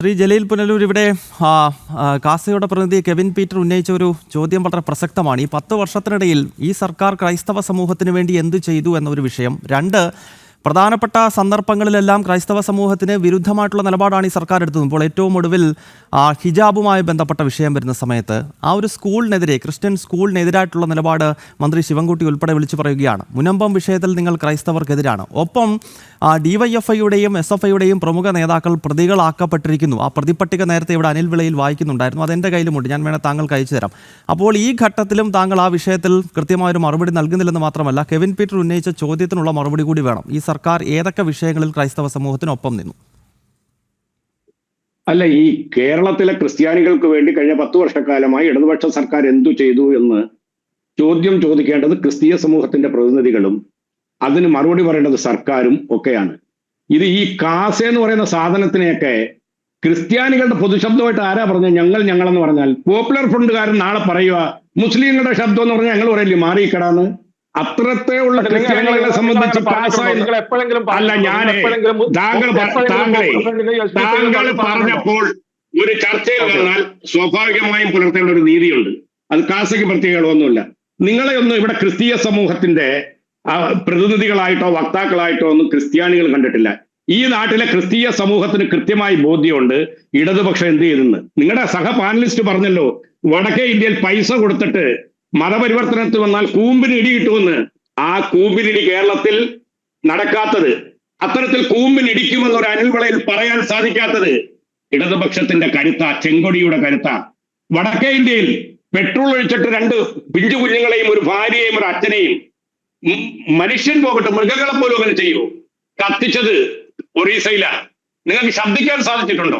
ശ്രീ ജലീൽ പുനലൂർ, ഇവിടെ കാസയുടെ പ്രതിനിധി Kevin Peter ഉന്നയിച്ച ഒരു ചോദ്യം വളരെ പ്രസക്തമാണ്. ഈ 10 വർഷത്തിനിടയിൽ ഈ സർക്കാർ ക്രൈസ്തവ സമൂഹത്തിന് വേണ്ടി എന്തു ചെയ്തു എന്നൊരു വിഷയം. രണ്ട്, പ്രധാനപ്പെട്ട സന്ദർഭങ്ങളിലെല്ലാം ക്രൈസ്തവ സമൂഹത്തിന് വിരുദ്ധമായിട്ടുള്ള നിലപാടാണ് ഈ സർക്കാർ എടുത്തത്. ഇപ്പോൾ ഏറ്റവും ഒടുവിൽ ഹിജാബുമായി ബന്ധപ്പെട്ട വിഷയം വരുന്ന സമയത്ത് ആ ഒരു സ്കൂളിനെതിരെ, ക്രിസ്ത്യൻ സ്കൂളിനെതിരായിട്ടുള്ള നിലപാട് മന്ത്രി ശിവൻകുട്ടി ഉൾപ്പെടെ വിളിച്ചു പറയുകയാണ്. മുനമ്പം വിഷയത്തിൽ നിങ്ങൾ ക്രൈസ്തവർക്കെതിരാണ്. ഒപ്പം DYFIയുടെയും SFIയുടെയും പ്രമുഖ നേതാക്കൾ പ്രതികളാക്കപ്പെട്ടിരിക്കുന്നു. ആ പ്രതിപട്ടിക നേരത്തെ ഇവിടെ അനിൽ വിളയിൽ വായിക്കുന്നുണ്ടായിരുന്നു. അതെൻ്റെ കയ്യിലുമുണ്ട്, ഞാൻ വേണേൽ താങ്കൾക്ക് അയച്ചു തരാം. അപ്പോൾ ഈ ഘട്ടത്തിലും താങ്കൾ ആ വിഷയത്തിൽ കൃത്യമായൊരു മറുപടി നൽകുന്നില്ലെന്ന് മാത്രമല്ല, കെവിൻ പീറ്റർ ഉന്നയിച്ച ചോദ്യത്തിനുള്ള മറുപടി കൂടി വേണം. ഈ സർക്കാർ ഏതൊക്കെ വിഷയങ്ങളിൽ ക്രൈസ്തവ സമൂഹത്തിനൊപ്പം നിന്നു? അല്ല, ഈ കേരളത്തിലെ ക്രിസ്ത്യാനികൾക്ക് വേണ്ടി കഴിഞ്ഞ 10 വർഷക്കാലമായി ഇടതുപക്ഷ സർക്കാർ എന്തു ചെയ്തു എന്ന് ചോദ്യം ചോദിക്കേണ്ടത് ക്രിസ്തീയ സമൂഹത്തിന്റെ പ്രതിനിധികളും അതിന് മറുപടി പറയേണ്ടത് സർക്കാരും ഒക്കെയാണ്. ഇത് ഈ കാസ എന്ന് പറയുന്ന സാധനത്തിനെയൊക്കെ ക്രിസ്ത്യാനികളുടെ പൊതുശബ്ദമായിട്ട് ആരാ പറഞ്ഞത്? ഞങ്ങളെന്ന് പറഞ്ഞാൽ പോപ്പുലർ ഫ്രണ്ടുകാരൻ നാളെ പറയുക മുസ്ലിങ്ങളുടെ ശബ്ദം എന്ന് പറഞ്ഞാൽ ഞങ്ങൾ പറയില്ലേ മാറിക്കടാന്ന്. അത്രത്തെ ഉള്ള ക്രിസ്ത്യാനികളെ സംബന്ധിച്ച് അല്ല, താങ്കൾ പറഞ്ഞപ്പോൾ ഒരു ചർച്ചയിൽ വന്നാൽ സ്വാഭാവികമായും പുലർത്തേണ്ട ഒരു നീതിയുണ്ട്. അത് കാസയ്ക്ക് പ്രത്യേകതകളൊന്നുമില്ല. നിങ്ങളെ ഒന്നും ഇവിടെ ക്രിസ്തീയ സമൂഹത്തിന്റെ പ്രതിനിധികളായിട്ടോ വക്താക്കളായിട്ടോ ഒന്നും ക്രിസ്ത്യാനികൾ കണ്ടിട്ടില്ല. ഈ നാട്ടിലെ ക്രിസ്തീയ സമൂഹത്തിന് കൃത്യമായി ബോധ്യമുണ്ട് ഇടതുപക്ഷം എന്ത് ചെയ്തെന്ന്. നിങ്ങളുടെ സഹ പാനലിസ്റ്റ് പറഞ്ഞല്ലോ, വടക്കേ ഇന്ത്യയിൽ പൈസ കൊടുത്തിട്ട് മതപരിവർത്തനത്തിൽ വന്നാൽ കൂമ്പിന് ഇടി കിട്ടുമെന്ന്. ആ കൂമ്പിനിടി കേരളത്തിൽ നടക്കാത്തത്, അത്തരത്തിൽ കൂമ്പിന് ഇടിക്കുമെന്നൊരു അനിൽ വിളയിൽ പറയാൻ സാധിക്കാത്തത് ഇടതുപക്ഷത്തിന്റെ കരുത്ത, ചെങ്കൊടിയുടെ കരുത്ത. വടക്കേ ഇന്ത്യയിൽ പെട്രോൾ ഒഴിച്ചിട്ട് 2 പിഞ്ചു കുഞ്ഞുങ്ങളെയും ഒരു ഭാര്യയെയും ഒരു അച്ഛനെയും, മനുഷ്യൻ പോകട്ടെ മൃഗങ്ങളെ പോലും അങ്ങനെ ചെയ്യൂ, കത്തിച്ചത് ഒറീസയിലാണ്. നിങ്ങൾക്ക് ശബ്ദിക്കാൻ സാധിച്ചിട്ടുണ്ടോ?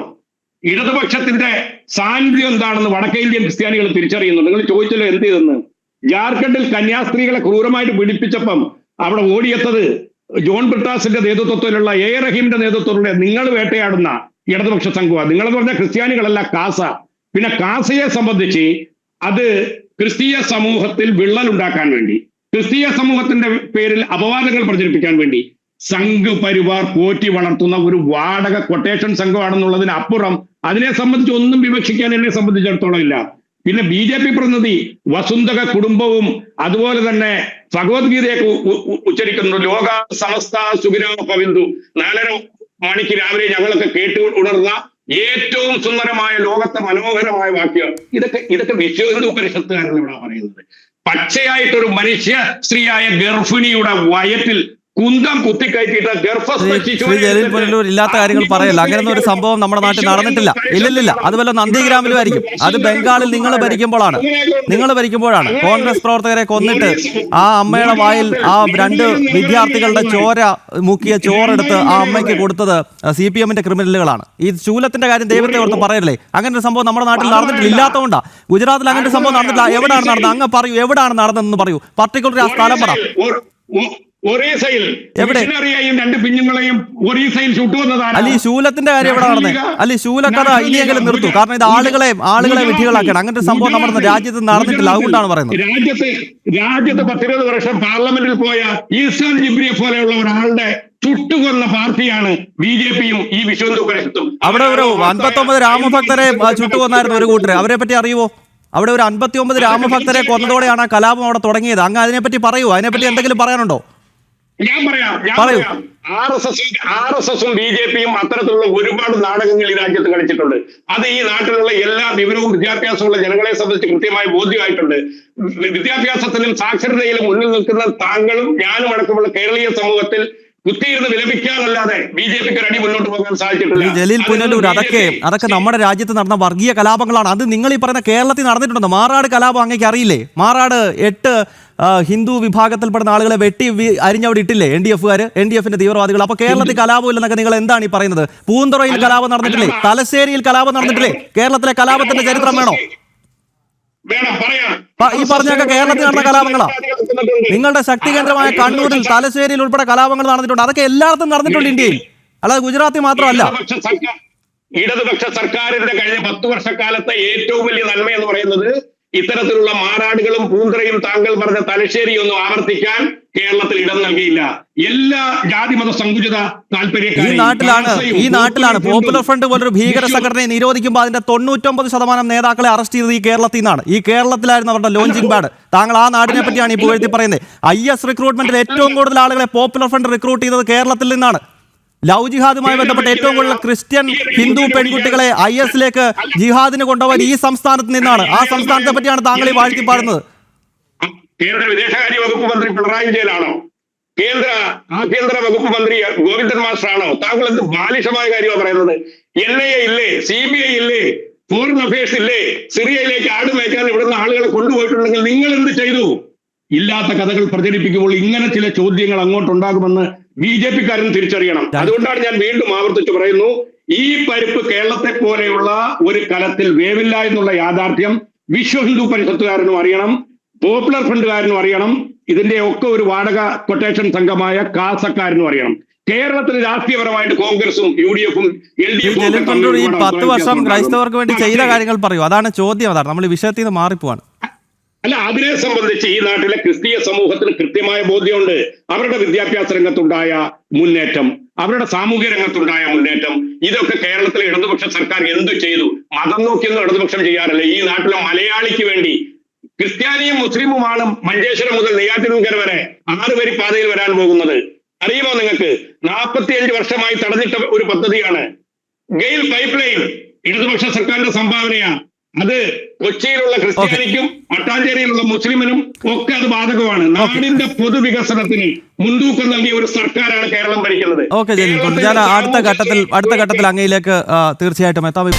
ഇടതുപക്ഷത്തിന്റെ സാന്നിധ്യം എന്താണെന്ന് വടക്കേ ഇന്ത്യൻ ക്രിസ്ത്യാനികൾ തിരിച്ചറിയുന്നു. നിങ്ങൾ ചോദിച്ചല്ലോ എന്ത് ചെയ്തെന്ന്. ജാർഖണ്ഡിൽ കന്യാസ്ത്രീകളെ ക്രൂരമായിട്ട് പീഡിപ്പിച്ചപ്പം അവിടെ ഓടിയെത്തത് ജോൺ ബ്രിട്ടാസിന്റെ നേതൃത്വത്തിലുള്ള റഹീമിന്റെ നേതൃത്വത്തിലുള്ള നിങ്ങൾ വേട്ടയാടുന്ന ഇടതുപക്ഷ സംഘമാണ്. നിങ്ങളെന്ന് പറഞ്ഞാൽ ക്രിസ്ത്യാനികളല്ല, കാസ. പിന്നെ കാസയെ സംബന്ധിച്ച് അത് ക്രിസ്തീയ സമൂഹത്തിൽ വിള്ളൽ ഉണ്ടാക്കാൻ വേണ്ടി, ക്രിസ്തീയ സമൂഹത്തിന്റെ പേരിൽ അപവാദങ്ങൾ പ്രചരിപ്പിക്കാൻ വേണ്ടി സംഘ് പരിവാർ പോറ്റി വളർത്തുന്ന ഒരു വാടക കൊട്ടേഷൻ സംഘമാണെന്നുള്ളതിന് അപ്പുറം അതിനെ സംബന്ധിച്ച് ഒന്നും വിവക്ഷിക്കാൻ എന്നെ സംബന്ധിച്ചിടത്തോളം ഇല്ല. പിന്നെ BJP പ്രതിനിധി വസുന്ധക കുടുംബവും അതുപോലെ തന്നെ ഭഗവത്ഗീതയൊക്കെ ഉച്ചരിക്കുന്നു. ലോക സമസ്ത സുഖിനോ ഭവന്തു, 4:30 മണിക്ക് രാവിലെ ഞങ്ങളൊക്കെ കേട്ടു ഉണർന്ന ഏറ്റവും സുന്ദരമായ ലോകത്തെ മനോഹരമായ വാക്യം. ഇതൊക്കെ വിശ്വ ഹിന്ദു പരിഷത്തുകാരാണ് ഇവിടെ പറയുന്നത്. പച്ചയായിട്ടൊരു മനുഷ്യ സ്ത്രീയായ ഗർഭിണിയുടെ വയറ്റിൽ കുന്തം കുത്തിക്കയറ്റിയിട്ട് ഇല്ലാത്ത കാര്യങ്ങൾ പറയല്ല. അങ്ങനെയൊന്നും ഒരു സംഭവം നമ്മുടെ നാട്ടിൽ നടന്നിട്ടില്ല. ഇല്ലില്ല, അത് വല്ല നന്ദിഗ്രാമിലും ആയിരിക്കും. അത് ബംഗാളിൽ നിങ്ങൾ ഭരിക്കുമ്പോഴാണ് കോൺഗ്രസ് പ്രവർത്തകരെ കൊന്നിട്ട് ആ അമ്മയുടെ വായിൽ ആ 2 വിദ്യാർത്ഥികളുടെ ചോര മുക്കിയ ചോറെടുത്ത് ആ അമ്മയ്ക്ക് കൊടുത്തത് CPMന്റെ ക്രിമിനലുകളാണ്. ഈ ശൂലത്തിന്റെ കാര്യം ദൈവത്തെ ഓർത്ത് പറയല്ലേ. അങ്ങനെ ഒരു സംഭവം നമ്മുടെ നാട്ടിൽ നടന്നിട്ടില്ല. ഇല്ലാത്തതുകൊണ്ടാണ് ഗുജറാത്തിൽ അങ്ങനെ ഒരു സംഭവം നടന്നിട്ടില്ല. എവിടെയാണ് നടന്നത്? അങ്ങ് പറയൂ, എവിടെയാണ് നടന്നതെന്ന് പറയൂ. പർട്ടിക്കുലർ ആ സ്ഥലം പറ. ഒറീസയിൽ 2 പിഞ്ഞുങ്ങളെയും ഒറീസയിൽ ചുട്ടുവന്നതാണ്. അല്ല, ഈ ശൂലത്തിന്റെ കാര്യം എവിടെ നടന്നത്? അല്ല, ഈ ശൂലക്കഥ ഇനിയെങ്കിലും നിർത്തൂ. കാരണം ഇത് ആളുകളെ വിധികളാക്കണം. അങ്ങനത്തെ ഒരു സംഭവം നമ്മുടെ രാജ്യത്ത് നടന്നിട്ടില്ല. അതുകൊണ്ടാണ് പറയുന്നത്. രാജ്യത്ത് 10-20 വർഷം പാർലമെന്റിൽ പോയ ഈസാൻ ജിബ്രിയെ പോലെയുള്ള ഒരാളുടെ ചുട്ടുകൊന്ന പാർട്ടിയാണ് BJPയും ഈ വിശ്വ ഹിന്ദു പരിഷത്തും. അവിടെ ഒരു 59 രാമഭക്തരെ ചുട്ടുകൊന്നായിരുന്നു ഒരു കൂട്ടര്. അവരെ പറ്റി അറിയുവോ? അവിടെ ഒരു 59 രാമഭക്തരെ കൊന്നതോടെയാണ് ആ കലാപം അവിടെ തുടങ്ങിയത്. അങ്ങ് അതിനെപ്പറ്റി പറയൂ. അതിനെപ്പറ്റി എന്തെങ്കിലും പറയാനുണ്ടോ? ഞാൻ പറയാം. RSSും BJPയും അത്തരത്തിലുള്ള ഒരുപാട് നാടകങ്ങൾ ഈ രാജ്യത്ത് കളിച്ചിട്ടുണ്ട്. അത് ഈ നാട്ടിലുള്ള എല്ലാ വിവരവും വിദ്യാഭ്യാസമുള്ള ജനങ്ങളെ സംബന്ധിച്ച് കൃത്യമായി ബോധ്യമായിട്ടുണ്ട്. വിദ്യാഭ്യാസത്തിലും സാക്ഷരതയിലും മുന്നിൽ നിൽക്കുന്ന താങ്കളും ഞാനും അടക്കമുള്ള കേരളീയ സമൂഹത്തിൽ കുത്തിയിരുന്ന് വിലപിക്കാനല്ലാതെ BJPക്ക് ഒരു അടി മുന്നോട്ട് പോകാൻ സാധിച്ചിട്ടില്ല. ജലീൽ പുനലൂർ, അതൊക്കെ നമ്മുടെ രാജ്യത്ത് നടന്ന വർഗീയ കലാപങ്ങളാണ്. അത് നിങ്ങൾ ഈ പറയുന്ന കേരളത്തിൽ നടന്നിട്ടുണ്ടോ? മാറാട് കലാപം അങ്ങേക്ക് അറിയില്ലേ? മാറാട് 8 ഹിന്ദു വിഭാഗത്തിൽപ്പെടുന്ന ആളുകളെ വെട്ടി അരിഞ്ഞവിടെ ഇട്ടില്ലേ NDFന്റെ തീവ്രവാദികൾ. അപ്പൊ കേരളത്തിൽ കലാപം ഇല്ലെന്നൊക്കെ നിങ്ങൾ എന്താണ് ഈ പറയുന്നത്? പൂന്തുറയിൽ കലാപം നടന്നിട്ടില്ലേ? തലശ്ശേരിയിൽ കലാപം നടന്നിട്ടില്ലേ? കേരളത്തിലെ കലാപത്തിന്റെ ചരിത്രം വേണോ? ഈ പറഞ്ഞൊക്കെ കേരളത്തിൽ നടന്ന കലാപങ്ങളാ. നിങ്ങളുടെ ശക്തി കേന്ദ്രമായ കണ്ണൂരിൽ, തലശ്ശേരിയിൽ ഉൾപ്പെടെ കലാപങ്ങൾ നടന്നിട്ടുണ്ട്. അതൊക്കെ എല്ലായിടത്തും നടന്നിട്ടുണ്ട് ഇന്ത്യയിൽ, അല്ലാതെ ഗുജറാത്തിൽ മാത്രമല്ല. ഇടതുപക്ഷ സർക്കാരിന്റെ കഴിഞ്ഞ 10 വർഷക്കാലത്തെ ഏറ്റവും വലിയ നന്മ എന്ന് പറയുന്നത് ഇത്തരത്തിലുള്ള മാറാടുകളും പൂന്തറയും താങ്കൾ പറഞ്ഞ തലശ്ശേരിയൊന്നും ആവർത്തിക്കാൻ കേരളത്തിൽ ഇടം നൽകിയില്ല. എല്ലാ ജാതിമത സങ്കുചിത ഈ നാട്ടിലാണ് പോപ്പുലർ ഫ്രണ്ട് പോലൊരു ഭീകര സംഘടനയെ നിരോധിക്കുമ്പോൾ അതിന്റെ 99% നേതാക്കളെ അറസ്റ്റ് ചെയ്തത് ഈ കേരളത്തിൽ നിന്നാണ്. ഈ കേരളത്തിലായിരുന്നു അവരുടെ ലോഞ്ചിങ് പാഡ്. താങ്കൾ ആ നാടിനെ പറ്റിയാണ് ഈ പുകഴ്ത്തി പറയുന്നത്. IS റിക്രൂട്ട്മെന്റിൽ ഏറ്റവും കൂടുതൽ ആളുകളെ പോപ്പുലർ ഫ്രണ്ട് റിക്രൂട്ട് ചെയ്തത് കേരളത്തിൽ നിന്നാണ്. ലവ് ജിഹാദുമായി ബന്ധപ്പെട്ട് ഏറ്റവും കൂടുതൽ ക്രിസ്ത്യൻ ഹിന്ദു പെൺകുട്ടികളെ IS-ലേക്ക് ജിഹാദിന് കൊണ്ടുപോകാൻ ഈ സംസ്ഥാനത്ത് നിന്നാണ്. ആ സംസ്ഥാനത്തെ പറ്റിയാണ് താങ്കൾ ഈ വാഴ്ത്തി പാടുന്നത്. കേന്ദ്ര വിദേശകാര്യ വകുപ്പ് മന്ത്രി പിണറായി വിജയനാണോ? കേന്ദ്ര ആഭ്യന്തര വകുപ്പ് മന്ത്രി ഗോവിന്ദൻ മാസ്റ്ററാണോ? താങ്കൾ എന്ത് ബാലിഷമായ കാര്യമാണ് പറയുന്നത്? NIA ഇല്ലേ? CBI ഇല്ലേ? ഫോറിൻ അഫയേഴ്സ് ഇല്ലേ? സിറിയയിലേക്ക് ആട് മേയ്ക്കാൻ ഇവിടുന്ന് ആളുകളെ കൊണ്ടുപോയിട്ടുണ്ടെങ്കിൽ നിങ്ങൾ എന്ത് ചെയ്തു? ഇല്ലാത്ത കഥകൾ പ്രചരിപ്പിക്കുമ്പോൾ ഇങ്ങനെ ചില ചോദ്യങ്ങൾ അങ്ങോട്ടുണ്ടാകുമെന്ന് BJP-കാരൻ തിരിച്ചറിയണം. അതുകൊണ്ടാണ് ഞാൻ വീണ്ടും ആവർത്തിച്ചു പറയുന്നു, ഈ പരിപ്പ് കേരളത്തെ പോലെയുള്ള ഒരു കലത്തിൽ വേവില്ല എന്നുള്ള യാഥാർത്ഥ്യം വിശ്വ ഹിന്ദു പരിഷത്തുകാരനും അറിയണം, പോപ്പുലർ ഫ്രണ്ടുകാരനും അറിയണം, ഇതിന്റെ ഒക്കെ ഒരു വാടക കൊട്ടേഷൻ സംഘമായ കാസക്കാരനും അറിയണം. കേരളത്തിൽ രാഷ്ട്രീയപരമായിട്ട് കോൺഗ്രസും UDF-ഉം LDF-ഉം ഈ 10 വർഷം ക്രൈസ്തവർക്ക് വേണ്ടി ചെയ്ത കാര്യങ്ങൾ പറയൂ. അതാണ് ചോദ്യം. അതാണ് നമ്മൾ ഈ വിഷയത്തിൽ നിന്ന് മാറിപ്പോവാണ്. അല്ല, അതിനെ സംബന്ധിച്ച് ഈ നാട്ടിലെ ക്രിസ്തീയ സമൂഹത്തിന് കൃത്യമായ ബോധ്യമുണ്ട്. അവരുടെ വിദ്യാഭ്യാസ രംഗത്തുണ്ടായ മുന്നേറ്റം, അവരുടെ സാമൂഹ്യ രംഗത്തുണ്ടായ മുന്നേറ്റം, ഇതൊക്കെ കേരളത്തിലെ ഇടതുപക്ഷ സർക്കാർ എന്തു ചെയ്തു? മതം നോക്കിയൊന്നും ഇടതുപക്ഷം ചെയ്യാറില്ല. ഈ നാട്ടിലെ മലയാളിക്ക് വേണ്ടി ക്രിസ്ത്യാനിയും മുസ്ലിമുമാണ് മഞ്ചേശ്വരം മുതൽ നെയ്യാറ്റിൻകര വരെ 6 വരി പാതയിൽ വരാൻ പോകുന്നത്. അറിയുമോ നിങ്ങൾക്ക്? 45 വർഷമായി തടഞ്ഞിട്ട ഒരു പദ്ധതിയാണ് ഗെയിൽ പൈപ്പ് ലൈൻ. ഇടതുപക്ഷ സർക്കാരിന്റെ സംഭാവനയാണ് അത്. കൊച്ചിയിലുള്ള ക്രിസ്ത്യാനിക്കും മട്ടാഞ്ചേരിയിലുള്ള മുസ്ലിമിനും ഒക്കെ അത് ബാധകമാണ്. നാടിന്റെ പൊതുവികസനത്തിന് മുൻതൂക്കം നൽകിയ ഒരു സർക്കാരാണ് കേരളം ഭരിക്കുന്നത്. ഞാൻ അടുത്ത ഘട്ടത്തിൽ അങ്ങയിലേക്ക് തീർച്ചയായിട്ടും എത്താം.